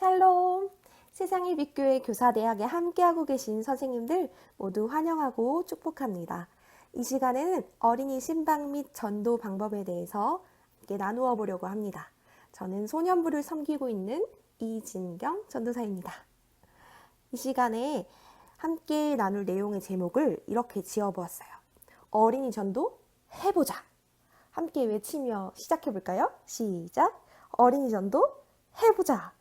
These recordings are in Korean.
샬롬! 세상의 빛교회 교사대학에 함께하고 계신 선생님들 모두 환영하고 축복합니다. 이 시간에는 어린이 신방 및 전도 방법에 대해서 함께 나누어 보려고 합니다. 저는 소년부를 섬기고 있는 이진경 전도사입니다. 이 시간에 함께 나눌 내용의 제목을 이렇게 지어보았어요. 어린이 전도 해보자! 함께 외치며 시작해볼까요? 시작! 어린이 전도 해보자!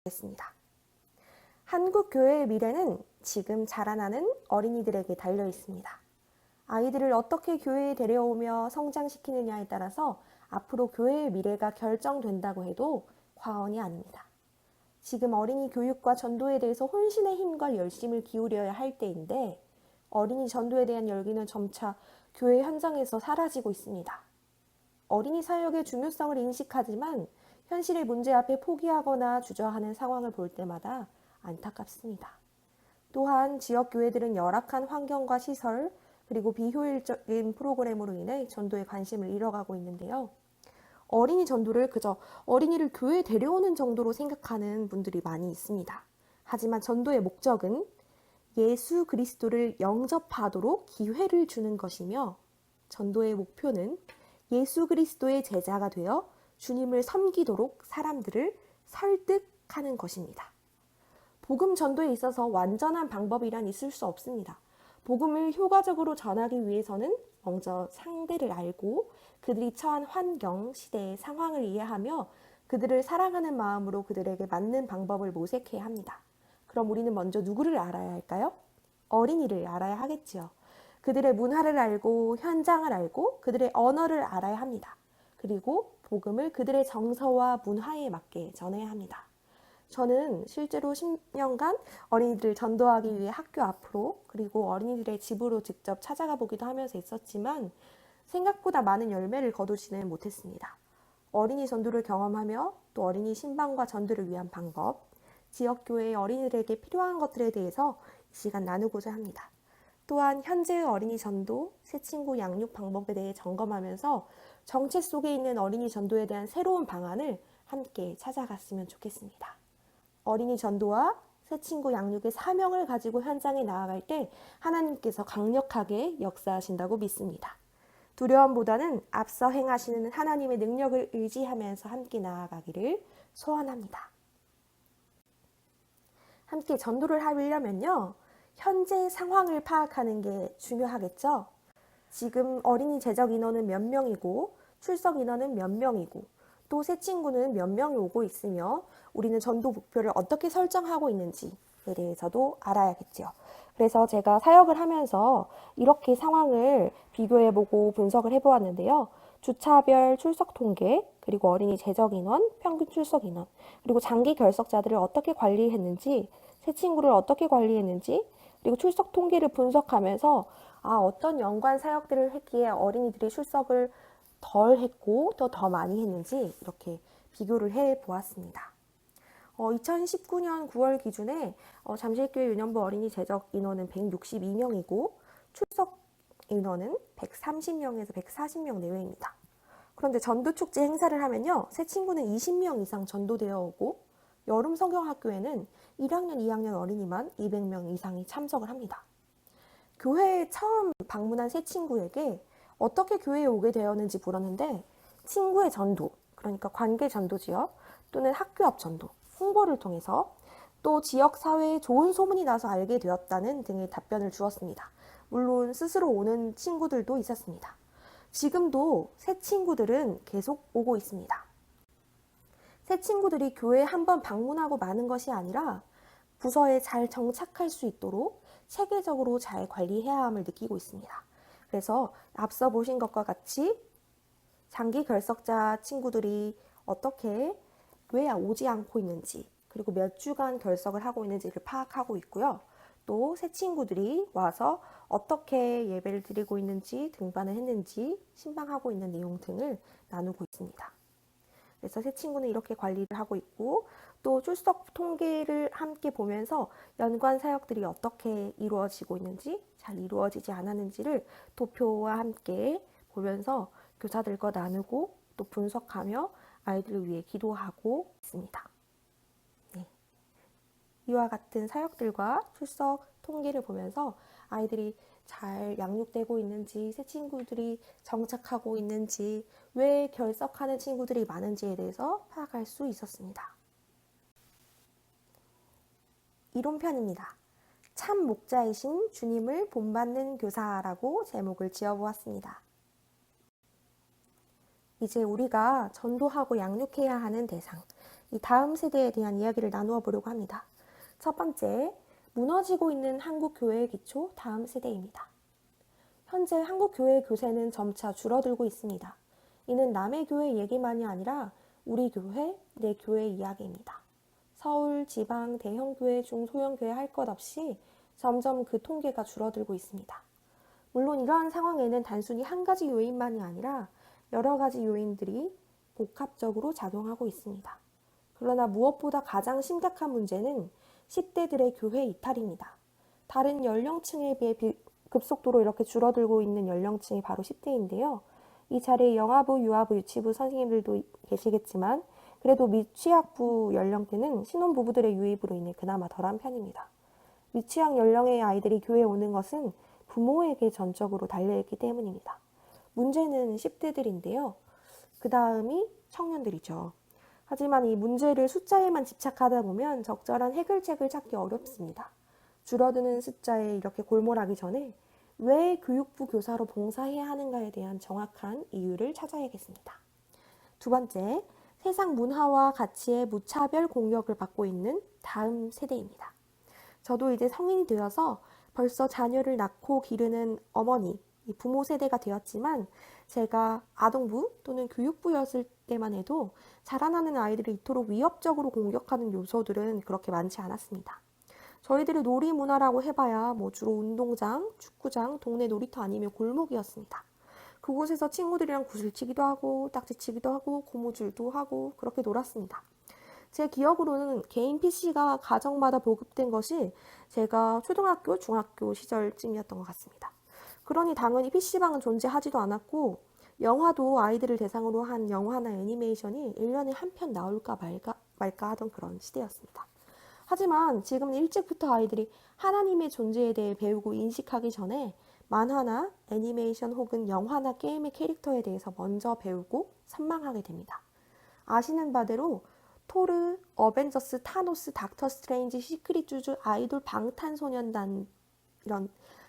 겠습니다. 한국 교회의 미래는 지금 자라나는 어린이들에게 달려 있습니다. 아이들을 어떻게 교회에 데려오며 성장시키느냐에 따라서 앞으로 교회의 미래가 결정된다고 해도 과언이 아닙니다. 지금 어린이 교육과 전도에 대해서 혼신의 힘과 열심을 기울여야 할 때인데 어린이 전도에 대한 열기는 점차 교회 현장에서 사라지고 있습니다. 어린이 사역의 중요성을 인식하지만 현실의 문제 앞에 포기하거나 주저하는 상황을 볼 때마다 안타깝습니다. 또한 지역 교회들은 열악한 환경과 시설 그리고 비효율적인 프로그램으로 인해 전도에 관심을 잃어가고 있는데요. 어린이 전도를 그저 어린이를 교회에 데려오는 정도로 생각하는 분들이 많이 있습니다. 하지만 전도의 목적은 예수 그리스도를 영접하도록 기회를 주는 것이며 전도의 목표는 예수 그리스도의 제자가 되어 주님을 섬기도록 사람들을 설득하는 것입니다. 복음 전도에 있어서 완전한 방법이란 있을 수 없습니다. 복음을 효과적으로 전하기 위해서는 먼저 상대를 알고 그들이 처한 환경, 시대의 상황을 이해하며 그들을 사랑하는 마음으로 그들에게 맞는 방법을 모색해야 합니다. 그럼 우리는 먼저 누구를 알아야 할까요? 어린이를 알아야 하겠지요. 그들의 문화를 알고 현장을 알고 그들의 언어를 알아야 합니다. 그리고 복음을 그들의 정서와 문화에 맞게 전해야 합니다. 저는 실제로 10년간 어린이들을 전도하기 위해 학교 앞으로 그리고 어린이들의 집으로 직접 찾아가 보기도 하면서 있었지만 생각보다 많은 열매를 거두지는 못했습니다. 어린이 전도를 경험하며 또 어린이 신방과 전도를 위한 방법, 지역교회의 어린이들에게 필요한 것들에 대해서 이 시간 나누고자 합니다. 또한 현재의 어린이 전도, 새 친구 양육 방법에 대해 점검하면서 정체 속에 있는 어린이 전도에 대한 새로운 방안을 함께 찾아갔으면 좋겠습니다. 어린이 전도와 새 친구 양육의 사명을 가지고 현장에 나아갈 때 하나님께서 강력하게 역사하신다고 믿습니다. 두려움보다는 앞서 행하시는 하나님의 능력을 의지하면서 함께 나아가기를 소원합니다. 함께 전도를 하려면요. 현재 상황을 파악하는 게 중요하겠죠. 지금 어린이 재적 인원은 몇 명이고 출석 인원은 몇 명이고 또 새 친구는 몇 명이 오고 있으며 우리는 전도 목표를 어떻게 설정하고 있는지에 대해서도 알아야겠죠. 그래서 제가 사역을 하면서 이렇게 상황을 비교해보고 분석을 해보았는데요. 주차별 출석 통계, 그리고 어린이 재적 인원, 평균 출석 인원, 그리고 장기 결석자들을 어떻게 관리했는지, 새 친구를 어떻게 관리했는지, 그리고 출석 통계를 분석하면서 어떤 연관 사역들을 했기에 어린이들이 출석을 덜 했고 또 더 많이 했는지 이렇게 비교를 해보았습니다. 2019년 9월 기준에 잠실교회 유년부 어린이 재적 인원은 162명이고 출석 인원은 130명에서 140명 내외입니다. 그런데 전도축제 행사를 하면요. 새 친구는 20명 이상 전도되어 오고 여름 성경학교에는 1학년, 2학년 어린이만 200명 이상이 참석을 합니다. 교회에 처음 방문한 새 친구에게 어떻게 교회에 오게 되었는지 물었는데 친구의 전도, 그러니까 관계 전도지요. 또는 학교 앞 전도, 홍보를 통해서 또 지역 사회에 좋은 소문이 나서 알게 되었다는 등의 답변을 주었습니다. 물론 스스로 오는 친구들도 있었습니다. 지금도 새 친구들은 계속 오고 있습니다. 새 친구들이 교회에 한번 방문하고 마는 것이 아니라 부서에 잘 정착할 수 있도록 체계적으로 잘 관리해야 함을 느끼고 있습니다. 그래서 앞서 보신 것과 같이 장기 결석자 친구들이 어떻게 왜 오지 않고 있는지 그리고 몇 주간 결석을 하고 있는지를 파악하고 있고요. 또 새 친구들이 와서 어떻게 예배를 드리고 있는지 등반을 했는지 신방하고 있는 내용 등을 나누고 있습니다. 그래서 새 친구는 이렇게 관리를 하고 있고, 또 출석 통계를 함께 보면서 연관 사역들이 어떻게 이루어지고 있는지, 잘 이루어지지 않았는지를 도표와 함께 보면서 교사들과 나누고 또 분석하며 아이들을 위해 기도하고 있습니다. 네. 이와 같은 사역들과 출석 통계를 보면서 아이들이 잘 양육되고 있는지, 새 친구들이 정착하고 있는지, 왜 결석하는 친구들이 많은지에 대해서 파악할 수 있었습니다. 이론편입니다. 참 목자이신 주님을 본받는 교사라고 제목을 지어보았습니다. 이제 우리가 전도하고 양육해야 하는 대상, 이 다음 세대에 대한 이야기를 나누어 보려고 합니다. 첫 번째, 무너지고 있는 한국 교회의 기초 다음 세대입니다. 현재 한국 교회의 교세는 점차 줄어들고 있습니다. 이는 남의 교회 얘기만이 아니라 우리 교회, 내 교회 이야기입니다. 서울, 지방, 대형 교회, 중소형 교회 할 것 없이 점점 그 통계가 줄어들고 있습니다. 물론 이러한 상황에는 단순히 한 가지 요인만이 아니라 여러 가지 요인들이 복합적으로 작용하고 있습니다. 그러나 무엇보다 가장 심각한 문제는 10대들의 교회 이탈입니다. 다른 연령층에 비해 급속도로 이렇게 줄어들고 있는 연령층이 바로 10대인데요. 이 자리에 영아부, 유아부, 유치부 선생님들도 계시겠지만 그래도 미취학부 연령대는 신혼부부들의 유입으로 인해 그나마 덜한 편입니다. 미취학 연령의 아이들이 교회에 오는 것은 부모에게 전적으로 달려있기 때문입니다. 문제는 10대들인데요. 그 다음이 청년들이죠. 하지만 이 문제를 숫자에만 집착하다 보면 적절한 해결책을 찾기 어렵습니다. 줄어드는 숫자에 이렇게 골몰하기 전에 왜 교육부 교사로 봉사해야 하는가에 대한 정확한 이유를 찾아야겠습니다. 두 번째, 세상 문화와 가치의 무차별 공격을 받고 있는 다음 세대입니다. 저도 이제 성인이 되어서 벌써 자녀를 낳고 기르는 어머니, 부모 세대가 되었지만 제가 아동부 또는 교육부였을 때만 해도 자라나는 아이들을 이토록 위협적으로 공격하는 요소들은 그렇게 많지 않았습니다. 저희들의 놀이 문화라고 해봐야 주로 운동장, 축구장, 동네 놀이터 아니면 골목이었습니다. 그곳에서 친구들이랑 구슬치기도 하고 딱지치기도 하고 고무줄도 하고 그렇게 놀았습니다. 제 기억으로는 개인 PC가 가정마다 보급된 것이 제가 초등학교, 중학교 시절쯤이었던 것 같습니다. 그러니 당연히 PC방은 존재하지도 않았고 영화도 아이들을 대상으로 한 영화나 애니메이션이 1년에 한 편 나올까 말까 하던 그런 시대였습니다. 하지만 지금은 일찍부터 아이들이 하나님의 존재에 대해 배우고 인식하기 전에 만화나 애니메이션 혹은 영화나 게임의 캐릭터에 대해서 먼저 배우고 선망하게 됩니다. 아시는 바대로 토르, 어벤져스, 타노스, 닥터 스트레인지, 시크릿 주주, 아이돌, 방탄소년단 이런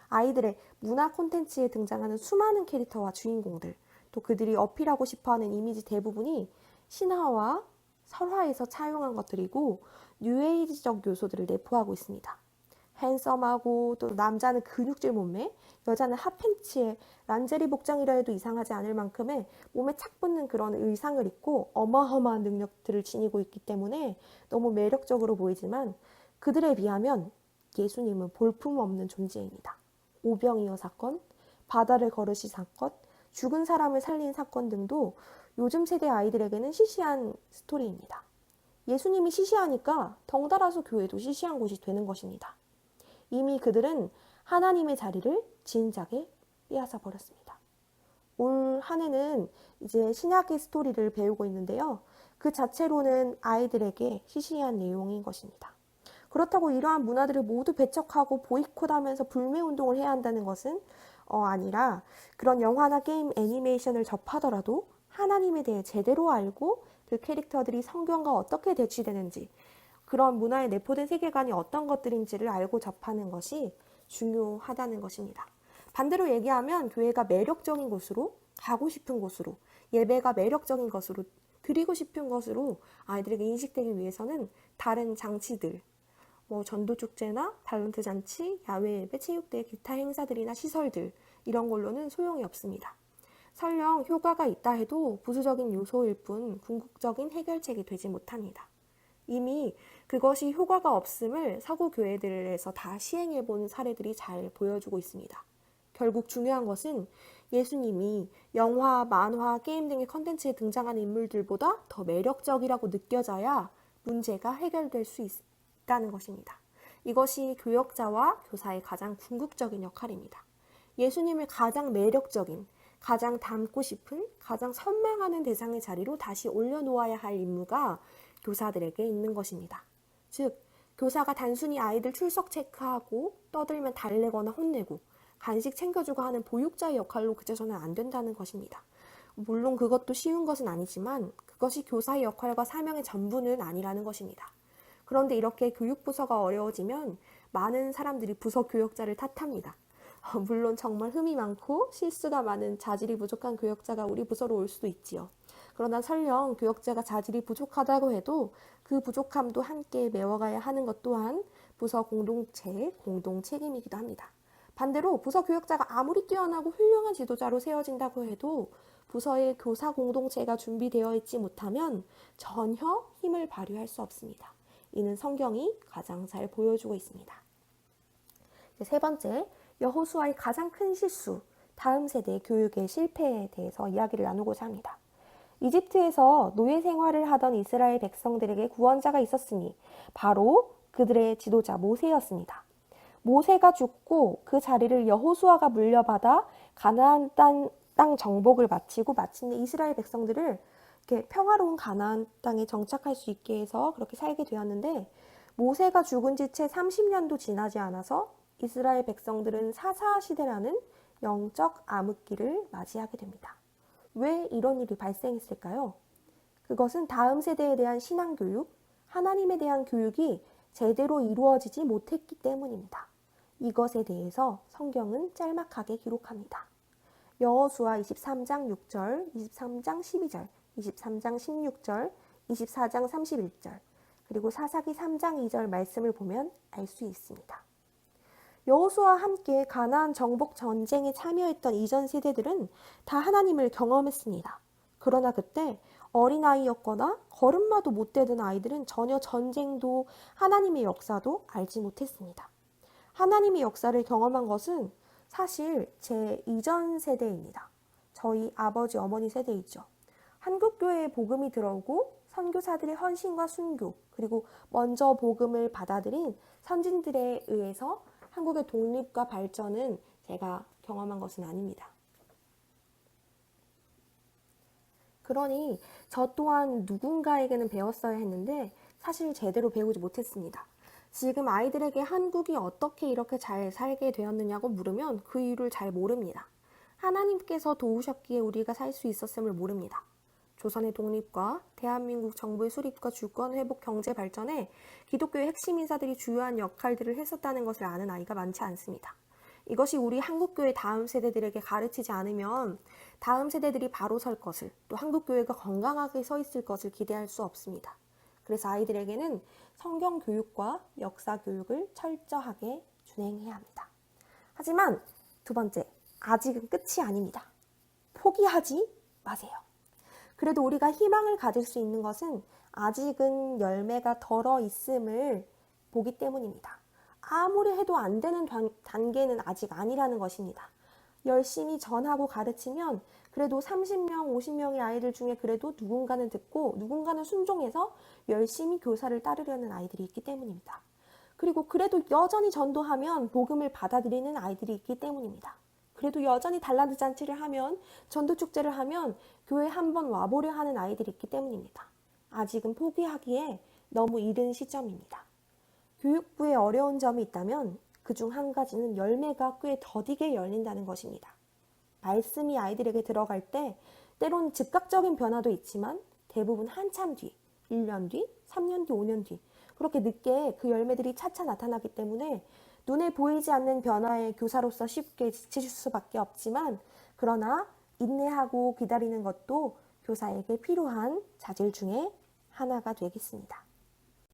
아이들의 문화 콘텐츠에 등장하는 수많은 캐릭터와 주인공들, 또 그들이 어필하고 싶어하는 이미지 대부분이 신화와 설화에서 차용한 것들이고 뉴에이지적 요소들을 내포하고 있습니다. 핸섬하고 또 남자는 근육질 몸매, 여자는 핫팬츠에 란제리 복장이라 해도 이상하지 않을 만큼의 몸에 착 붙는 그런 의상을 입고 어마어마한 능력들을 지니고 있기 때문에 너무 매력적으로 보이지만 그들에 비하면 예수님은 볼품없는 존재입니다. 오병이어 사건, 바다를 걸으신 사건, 죽은 사람을 살린 사건 등도 요즘 세대 아이들에게는 시시한 스토리입니다. 예수님이 시시하니까 덩달아서 교회도 시시한 곳이 되는 것입니다. 이미 그들은 하나님의 자리를 진작에 빼앗아 버렸습니다. 올 한 해는 이제 신약의 스토리를 배우고 있는데요. 그 자체로는 아이들에게 시시한 내용인 것입니다. 그렇다고 이러한 문화들을 모두 배척하고 보이콧하면서 불매운동을 해야 한다는 것은 아니라 그런 영화나 게임, 애니메이션을 접하더라도 하나님에 대해 제대로 알고 그 캐릭터들이 성경과 어떻게 대치되는지 그런 문화에 내포된 세계관이 어떤 것들인지를 알고 접하는 것이 중요하다는 것입니다. 반대로 얘기하면 교회가 매력적인 곳으로, 가고 싶은 곳으로, 예배가 매력적인 것으로, 드리고 싶은 것으로 아이들에게 인식되기 위해서는 다른 장치들, 전도축제나 탤런트 잔치, 야외 예배, 체육대회, 기타 행사들이나 시설들 이런 걸로는 소용이 없습니다. 설령 효과가 있다 해도 부수적인 요소일 뿐 궁극적인 해결책이 되지 못합니다. 이미 그것이 효과가 없음을 서구 교회들에서 다 시행해본 사례들이 잘 보여주고 있습니다. 결국 중요한 것은 예수님이 영화, 만화, 게임 등의 컨텐츠에 등장하는 인물들보다 더 매력적이라고 느껴져야 문제가 해결될 수 있다는 것입니다. 이것이 교역자와 교사의 가장 궁극적인 역할입니다. 예수님을 가장 매력적인, 가장 닮고 싶은, 가장 선망하는 대상의 자리로 다시 올려놓아야 할 임무가 교사들에게 있는 것입니다. 즉, 교사가 단순히 아이들 출석 체크하고 떠들면 달래거나 혼내고 간식 챙겨주고 하는 보육자의 역할로 그쳐서는 안 된다는 것입니다. 물론 그것도 쉬운 것은 아니지만 그것이 교사의 역할과 사명의 전부는 아니라는 것입니다. 그런데 이렇게 교육부서가 어려워지면 많은 사람들이 부서 교역자를 탓합니다. 물론 정말 흠이 많고 실수가 많은 자질이 부족한 교역자가 우리 부서로 올 수도 있지요. 그러나 설령 교역자가 자질이 부족하다고 해도 그 부족함도 함께 메워가야 하는 것 또한 부서 공동체의 공동 책임이기도 합니다. 반대로 부서 교역자가 아무리 뛰어나고 훌륭한 지도자로 세워진다고 해도 부서의 교사 공동체가 준비되어 있지 못하면 전혀 힘을 발휘할 수 없습니다. 이는 성경이 가장 잘 보여주고 있습니다. 세 번째, 여호수아의 가장 큰 실수, 다음 세대 교육의 실패에 대해서 이야기를 나누고자 합니다. 이집트에서 노예 생활을 하던 이스라엘 백성들에게 구원자가 있었으니 바로 그들의 지도자 모세였습니다. 모세가 죽고 그 자리를 여호수아가 물려받아 가나안 땅 정복을 마치고 마침내 이스라엘 백성들을 이렇게 평화로운 가나안 땅에 정착할 수 있게 해서 그렇게 살게 되었는데, 모세가 죽은 지 채 30년도 지나지 않아서 이스라엘 백성들은 사사 시대라는 영적 암흑기를 맞이하게 됩니다. 왜 이런 일이 발생했을까요? 그것은 다음 세대에 대한 신앙교육, 하나님에 대한 교육이 제대로 이루어지지 못했기 때문입니다. 이것에 대해서 성경은 짤막하게 기록합니다. 여호수아 23장 6절, 23장 12절, 23장 16절, 24장 31절, 그리고 사사기 3장 2절 말씀을 보면 알 수 있습니다. 여호수아와 함께 가나안 정복 전쟁에 참여했던 이전 세대들은 다 하나님을 경험했습니다. 그러나 그때 어린아이였거나 걸음마도 못 대던 아이들은 전혀 전쟁도 하나님의 역사도 알지 못했습니다. 하나님의 역사를 경험한 것은 사실 제 이전 세대입니다. 저희 아버지, 어머니 세대이죠. 한국교회에 복음이 들어오고 선교사들의 헌신과 순교, 그리고 먼저 복음을 받아들인 선진들에 의해서 한국의 독립과 발전은 제가 경험한 것은 아닙니다. 그러니 저 또한 누군가에게는 배웠어야 했는데 사실 제대로 배우지 못했습니다. 지금 아이들에게 한국이 어떻게 이렇게 잘 살게 되었느냐고 물으면 그 이유를 잘 모릅니다. 하나님께서 도우셨기에 우리가 살 수 있었음을 모릅니다. 조선의 독립과 대한민국 정부의 수립과 주권 회복 경제 발전에 기독교의 핵심 인사들이 주요한 역할들을 했었다는 것을 아는 아이가 많지 않습니다. 이것이 우리 한국교회 다음 세대들에게 가르치지 않으면 다음 세대들이 바로 설 것을, 또 한국교회가 건강하게 서 있을 것을 기대할 수 없습니다. 그래서 아이들에게는 성경 교육과 역사 교육을 철저하게 준행해야 합니다. 하지만 두 번째, 아직은 끝이 아닙니다. 포기하지 마세요. 그래도 우리가 희망을 가질 수 있는 것은 아직은 열매가 덜어 있음을 보기 때문입니다. 아무리 해도 안 되는 단계는 아직 아니라는 것입니다. 열심히 전하고 가르치면 그래도 30명, 50명의 아이들 중에 그래도 누군가는 듣고 누군가는 순종해서 열심히 교사를 따르려는 아이들이 있기 때문입니다. 그리고 그래도 여전히 전도하면 복음을 받아들이는 아이들이 있기 때문입니다. 그래도 여전히 달란트 잔치를 하면, 전도 축제를 하면 교회 한번 와보려 하는 아이들이 있기 때문입니다. 아직은 포기하기에 너무 이른 시점입니다. 교육부에 어려운 점이 있다면 그중 한 가지는 열매가 꽤 더디게 열린다는 것입니다. 말씀이 아이들에게 들어갈 때 때론 즉각적인 변화도 있지만 대부분 한참 뒤, 1년 뒤, 3년 뒤, 5년 뒤 그렇게 늦게 그 열매들이 차차 나타나기 때문에 눈에 보이지 않는 변화에 교사로서 쉽게 지칠 수밖에 없지만, 그러나 인내하고 기다리는 것도 교사에게 필요한 자질 중에 하나가 되겠습니다.